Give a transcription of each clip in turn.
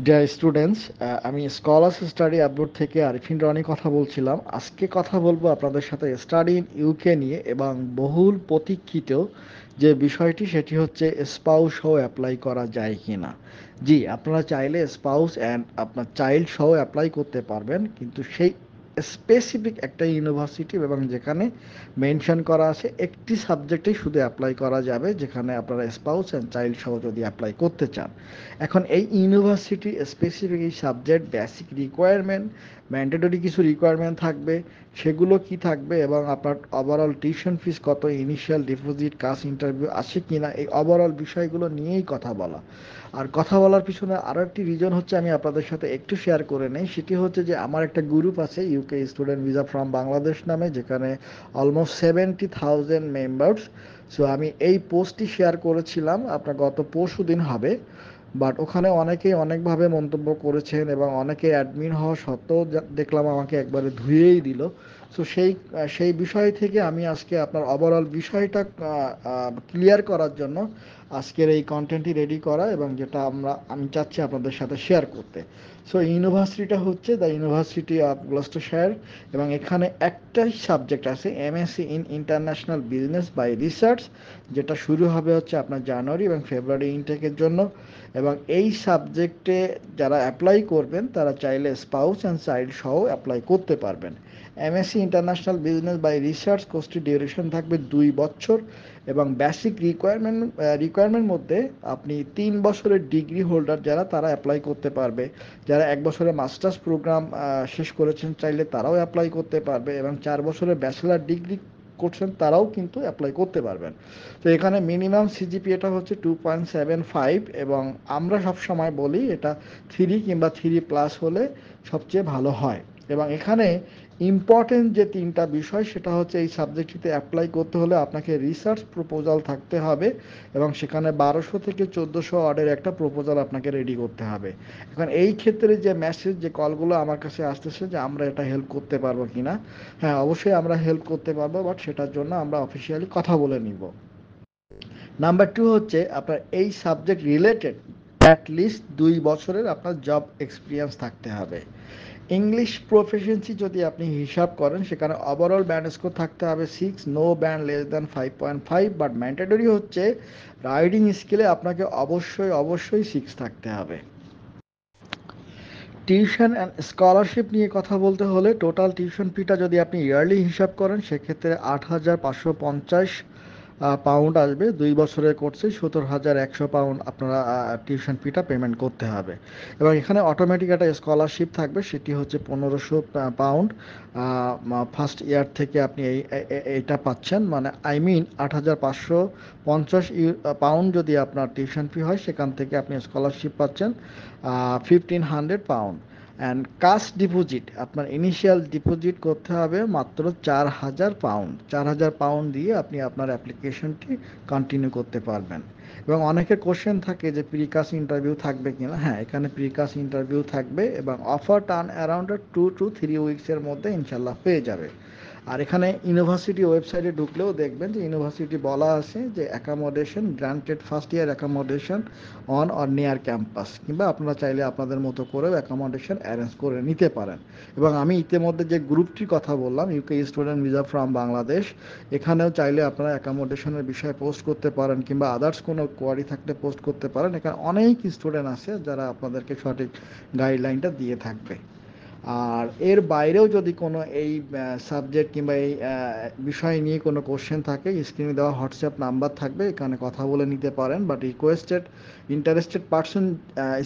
Dear students, আমি scholars study abroad থেকে আরিফিন রনি কথা বলছিলাম। আজকে কথা বলবো আপনাদের সাথে স্টাডি ইন ইউকে নিয়ে এবং বহুল প্রতীক্ষিত যে বিষয়টি সেটি হচ্ছে স্পাউস সহ অ্যাপ্লাই করা যায় কি না। জি, আপনারা চাইলে স্পাউস অ্যান্ড আপনার চাইল্ড সহ অ্যাপ্লাই করতে পারবেন, কিন্তু সেই স্পেসিফিক একটা ইউনিভার্সিটি এবং যেখানে মেনশন করা আছে একটি সাবজেক্টেই শুধু অ্যাপ্লাই করা যাবে, যেখানে আপনারা স্পাউস অ্যান্ড চাইল্ড সহ যদি অ্যাপ্লাই করতে চান। এখন এই ইউনিভার্সিটি স্পেসিফিক এই সাবজেক্ট বেসিক রিকোয়ারমেন্ট, ম্যান্ডেটরি কিছু রিকোয়ারমেন্ট থাকবে, সেগুলো কি থাকবে এবং আপনার ওভারঅল টিউশন ফিস কত, ইনিশিয়াল ডিপোজিট, কাস্ট ইন্টারভিউ আছে কিনা, এই ওভারঅল বিষয়গুলো নিয়েই কথা বলা। আর কথা বলার পিছনে আরও একটি রিজন হচ্ছে, আমি আপনাদের সাথে একটু শেয়ার করে নেই। সেটি হচ্ছে যে আমার একটা গ্রুপ আছে UK student visa from Bangladesh নামে, যেখানে অলমোস্ট 70,000 মেম্বার্স। সো আমি এই পোস্টটি শেয়ার করেছিলাম আপনার গত পরশু দিন হবে, বাট ওখানে অনেকেই অনেকভাবে মন্তব্য করেছেন এবং অনেকে অ্যাডমিন হওয়া সত্ত্বেও দেখলাম আমাকে একবারে ধুয়েই দিল। সো সেই বিষয় থেকে আমি আজকে আপনার ওভারঅল বিষয়টা ক্লিয়ার করার জন্য আজকের এই কন্টেন্টটি রেডি করা, এবং যেটা আমি চাচ্ছি আপনাদের সাথে শেয়ার করতে। সো ইউনিভার্সিটিটা হচ্ছে দ্য ইউনিভার্সিটি অফ গ্লস্টারশায়ার, এবং এখানে একটাই সাবজেক্ট আছে, MSc in international business by research, যেটা শুরু হবে হচ্ছে আপনার জানুয়ারি এবং ফেব্রুয়ারি ইনটেকের জন্য। এবং এই সাবজেক্টে যারা অ্যাপ্লাই করবেন তারা চাইলে স্পাউস অ্যান্ড চাইল্ড সহ অ্যাপ্লাই করতে পারবেন। MSc international business by research কোর্সটি ডিউরেশন থাকবে 2 বছর, এবং বেসিক রিকোয়ারমেন্ট মধ্যে আপনি 3 বছরের ডিগ্রি হোল্ডার যারা, তারা অ্যাপ্লাই করতে পারবে। যারা 1 বছরের মাস্টার্স প্রোগ্রাম শেষ করেছেন চাইলে তারাও অ্যাপ্লাই করতে পারবে, এবং 4 বছরের ব্যাচেলার ডিগ্রি করছেন তারাও কিন্তু অ্যাপ্লাই করতে পারবেন। তো এখানে মিনিমাম সিজিপিএটা হচ্ছে 2.75, এবং আমরা সব সময় বলি এটা 3 কিংবা 3+ হলে সবচেয়ে ভালো হয়। এবং এখানে ইম্পর্টেন্ট যে 3টা বিষয়, সেটা হচ্ছে এই সাবজেক্টটিতে অ্যাপ্লাই করতে হলে আপনাকে রিসার্চ প্রপোজাল থাকতে হবে, এবং সেখানে 1200 থেকে 1400 অর্ডের একটা প্রপোজাল আপনাকে রেডি করতে হবে। এখন এই ক্ষেত্রে যে মেসেজ, যে কলগুলো আমার কাছে আসতেছে যে আমরা এটা হেল্প করতে পারবো কিনা, হ্যাঁ অবশ্যই আমরা হেল্প করতে পারবো, বাট সেটার জন্য আমরা অফিসিয়ালি কথা বলে নিব। নাম্বার 2 হচ্ছে আপনার এই সাবজেক্ট রিলেটেড অ্যাটলিস্ট 2 বছরের আপনার জব এক্সপিরিয়েন্স থাকতে হবে। ইংলিশ প্রফিসিয়েন্সি যদি আপনি হিসাব করেন, সেখানে ওভারঅল ব্যান্ড স্কোর থাকতে হবে 6, no band less than 5.5, but mandatory হচ্ছে রাইডিং স্কিলে আপনাকে অবশ্যই 6 থাকতে হবে। টিউশন অ্যান্ড স্কলারশিপ নিয়ে কথা বলতে হলে টোটাল টিউশন ফিটা যদি আপনি ইয়ারলি হিসাব করেন, সেক্ষেত্রে 8,550 পাউন্ড আসবে। 2 বছরের কোর্সে 17,100 পাউন্ড আপনারা টিউশন ফিটা পেমেন্ট করতে হবে। এবং এখানে অটোমেটিক একটা স্কলারশিপ থাকবে, সেটি হচ্ছে 1,500 পাউন্ড। ফার্স্ট ইয়ার থেকে আপনি এইটা পাচ্ছেন, মানে আই মিন 8,550 পাউন্ড যদি আপনার টিউশন ফি হয়, সেখান থেকে আপনি স্কলারশিপ পাচ্ছেন 1,500 পাউন্ড। অ্যান্ড কাস্ট ডিপোজিট, আপনার ইনিশিয়াল ডিপোজিট করতে হবে মাত্র 4,000 পাউন্ড। 4,000 পাউন্ড দিয়ে আপনি আপনার অ্যাপ্লিকেশনটি কন্টিনিউ করতে পারবেন। এবং অনেকের কোশ্চেন থাকে যে প্রিকাস ইন্টারভিউ থাকবে কিনা। হ্যাঁ, এখানে প্রিকাস ইন্টারভিউ থাকবে, এবং অফার টার্ন অ্যারাউন্ড 2 to 3 উইক্সের মধ্যে ইনশাল্লাহ পেয়ে যাবে। আর এখানে ইউনিভার্সিটি ওয়েবসাইটে ঢুকলেও দেখবেন যে ইউনিভার্সিটি বলা আছে যে accommodation granted, first year accommodation on or near campus, কিংবা আপনারা চাইলে আপনাদের মতো করেও অ্যাকোমোডেশন অ্যারেঞ্জ করে নিতে পারেন। এবং আমি ইতিমধ্যে যে গ্রুপটির কথা বললাম, UK student visa from Bangladesh, এখানেও চাইলে আপনারা অ্যাকোমোডেশনের বিষয়ে পোস্ট করতে পারেন, কিংবা আদার্স কোনো কোয়ারি থাকলে পোস্ট করতে পারেন। এখানে অনেক স্টুডেন্ট আছে যারা আপনাদেরকে সঠিক গাইডলাইনটা দিয়ে থাকবে। আর এর বাইরেও যদি কোনো এই সাবজেক্ট কিংবা এই বিষয় নিয়ে কোনো কোশ্চেন থাকে, স্ক্রিনে দেওয়া হোয়াটসঅ্যাপ নাম্বার থাকবে, এখানে কথা বলে নিতে পারেন। বাট ইন্টারেস্টেড পার্সন,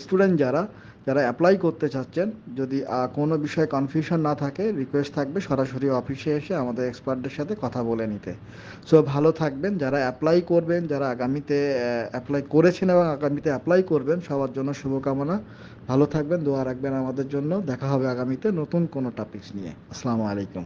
স্টুডেন্ট যারা যারা অ্যাপ্লাই করতে চাচ্ছেন, যদি কোনো বিষয়ে কনফিউশন না থাকে, রিকোয়েস্ট থাকবে সরাসরি অফিসে এসে আমাদের এক্সপার্টদের সাথে কথা বলে নিতে। সো ভালো থাকবেন। যারা অ্যাপ্লাই করবেন, যারা আগামীতে অ্যাপ্লাই করেছেন এবং আগামীতে অ্যাপ্লাই করবেন, সবার জন্য শুভকামনা। ভালো থাকবেন, দোয়া রাখবেন আমাদের জন্য। দেখা হবে আগামীতে নতুন কোনো টপিকস নিয়ে। আসসালামু আলাইকুম।